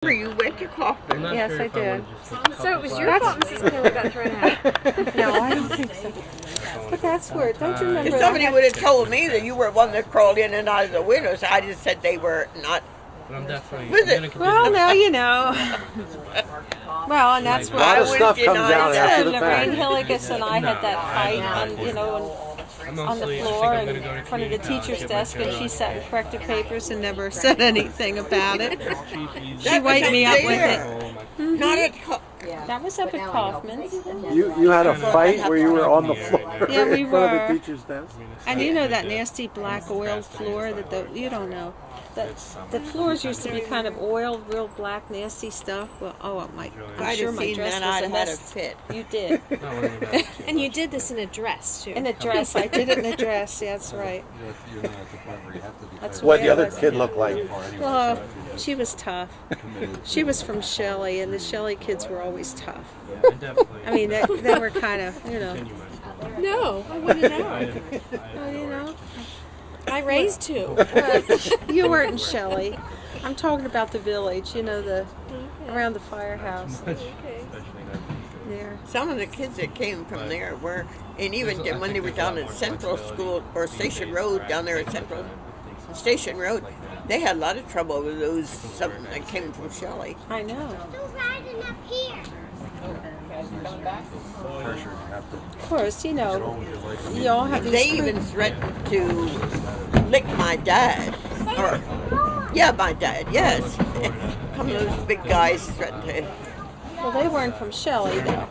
You went to Kaufman. Yes, I did. So it was your fault Mrs. Taylor got thrown out. No, I don't think so. But that's weird. Don't you remember? If somebody would have told me that you were one that crawled in and out of the windows, I just said they were not. But I'm definitely. Was it? I'm gonna Well, now you know. Well, and that's I where lot of stuff wouldn't comes deny out that. after the Lorraine fact. Hilligus and I had that fight, and I'm on the mostly- I floor think I'm and gonna go to in front of the community teacher's college, desk, get my and she kid sat and corrected papers and never said anything about it. She That was wiped me up with there. it. Not at That was up at Kaufman's. You had a fight where you were on the floor Yeah, we in front were. of the teacher's desk? And you know that nasty black oiled floor that you don't know. The floors used to be kind of oiled, real black, nasty stuff. Well, I'm I'd sure have my seen dress that, was I'd a have had a mess. fit. You did. And you did this in a dress, too. In a dress. I did it in a dress. Yeah, that's right. You're not at the point where you have to be. That's What way the I other was. kid looked like? Well, she was tough. She was from Shelley, and the Shelley kids were always tough. I mean, they were kind of, No, I wouldn't know. well, I raised two. you weren't in Shelley. I'm talking about the village, around the firehouse. There. Some of the kids that came from there were, and even when they were down at Central School or Station Road, down there at Central Station Road, they had a lot of trouble with those some that came from Shelley. I know. Pressure you have to Of course, you all have these. They even threatened to lick my dad. My dad, yes. Some of those big guys threatened to. Well, they weren't from Shelley, though.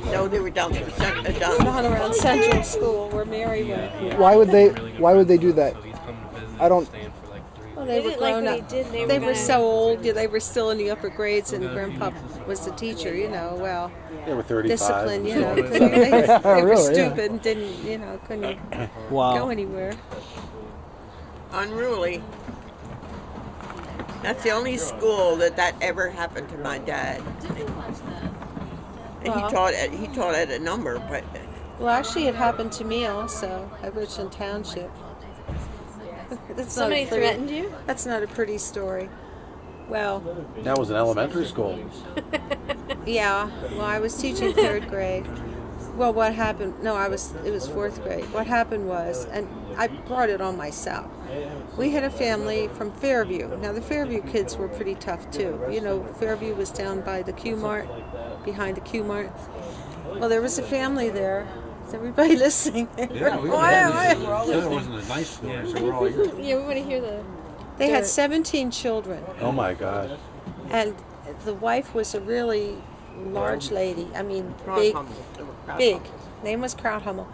No, they were down from Not around Central School where Mary went. Why would they do that? I don't. Well, They they were didn't like grown what he up. did. They They were were gonna- so old. They were still in the upper grades, and Grandpa was the teacher. Well, They were 35. disciplined. They were Really, yeah. stupid and didn't, couldn't Wow. go anywhere. unruly. That's the only school that ever happened to my dad. And Well. he taught at a number, but Well, actually, it happened to me also at Richland Township. That's not Somebody a pretty- threatened you? That's not a pretty story. Well, That was an elementary school. yeah. Well, I was teaching third grade. Well, what happened? No, it was fourth grade. What happened was, and I brought it on myself. We had a family from Fairview. Now, the Fairview kids were pretty tough too. Fairview was down by the Q Mart, behind the Q Mart. Well, there was a family there. Is everybody listening? That wasn't a nice story, so we're all ears. Yeah, we want to hear the... They had 17 children. Oh my God. And the wife was a really large lady. I mean, Krauthamel. big. Name was Krauthamel.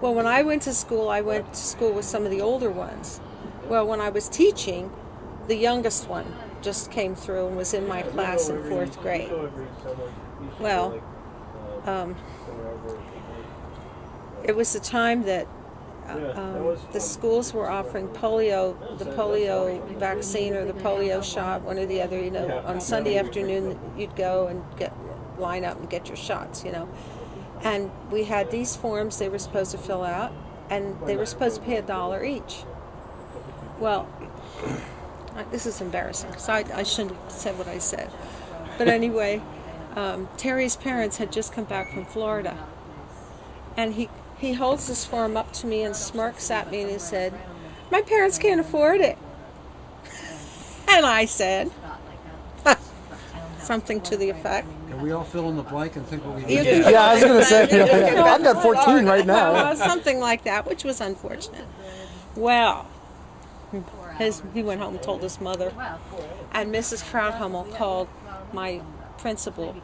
Well, when I went to school with some of the older ones. Well, when I was teaching, the youngest one just came through and was in my class in fourth grade. Well, it was the time that the schools were offering the polio vaccine or the polio shot, one or the other. On Sunday afternoon, you'd go and line up and get your shots. And we had these forms they were supposed to fill out, and they were supposed to pay $1 each. Well, this is embarrassing because I shouldn't have said what I said. But anyway, Terry's parents had just come back from Florida, and he holds this form up to me and smirks at me and he said, "My parents can't afford it." And I said, something to the effect. Can we all fill in the blank and think what we You did? can- Yeah, I was gonna say. No, I've got 14 right now. Well, something like that, which was unfortunate. Well, he went home and told his mother, and Mrs. Krauthamel called my principal.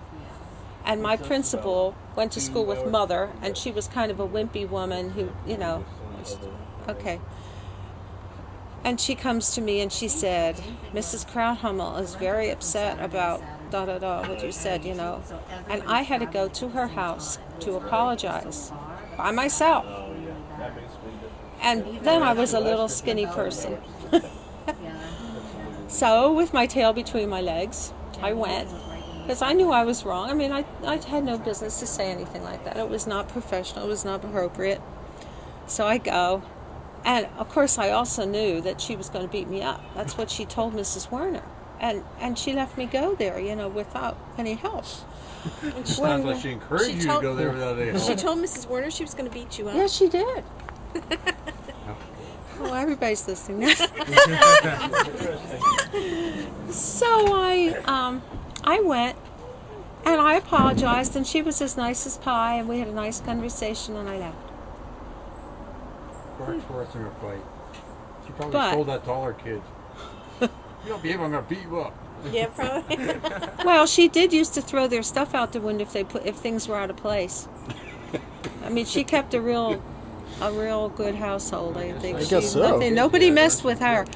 And my principal went to school with Mother, and she was kind of a wimpy woman who, okay. And she comes to me and she said, "Mrs. Krauthamel is very upset about what you said, And I had to go to her house to apologize by myself. And then I was a little skinny person. So, with my tail between my legs, I went. Because I knew I was wrong. I mean, I had no business to say anything like that. It was not professional. It was not appropriate. So I go. And, of course, I also knew that she was going to beat me up. That's what she told Mrs. Werner. and she left me go there, you know, without any help. Sounds like she encouraged you to go there without any She help. told Mrs. Warner she was going to beat you up. Yeah, she did. Well, everybody's listening now. So I went and I apologized, and she was as nice as pie, and we had a nice conversation, and I left. Barks worse than her fight. She probably But- told that to all her kids. You don't behave, I'm gonna beat you up. Yeah, probably. Well, she did used to throw their stuff out the window if things were out of place. I mean, she kept a real good household. I think. I guess so. Nobody messed with her.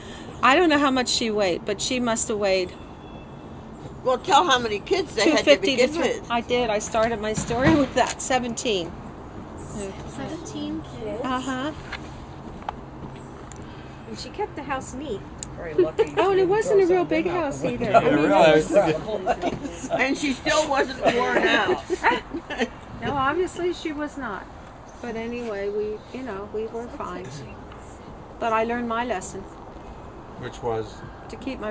I don't know how much she weighed, but she must have weighed Well, tell how many kids they had to 250 to begin 3. with. I did. I started my story with that. 17. 17 kids. Uh-huh. And she kept the house neat. Very lucky. Oh, and it wasn't a real big house either. I mean, And she still wasn't worn out. no, obviously she was not. But anyway, we were fine. But I learned my lesson Which was to keep my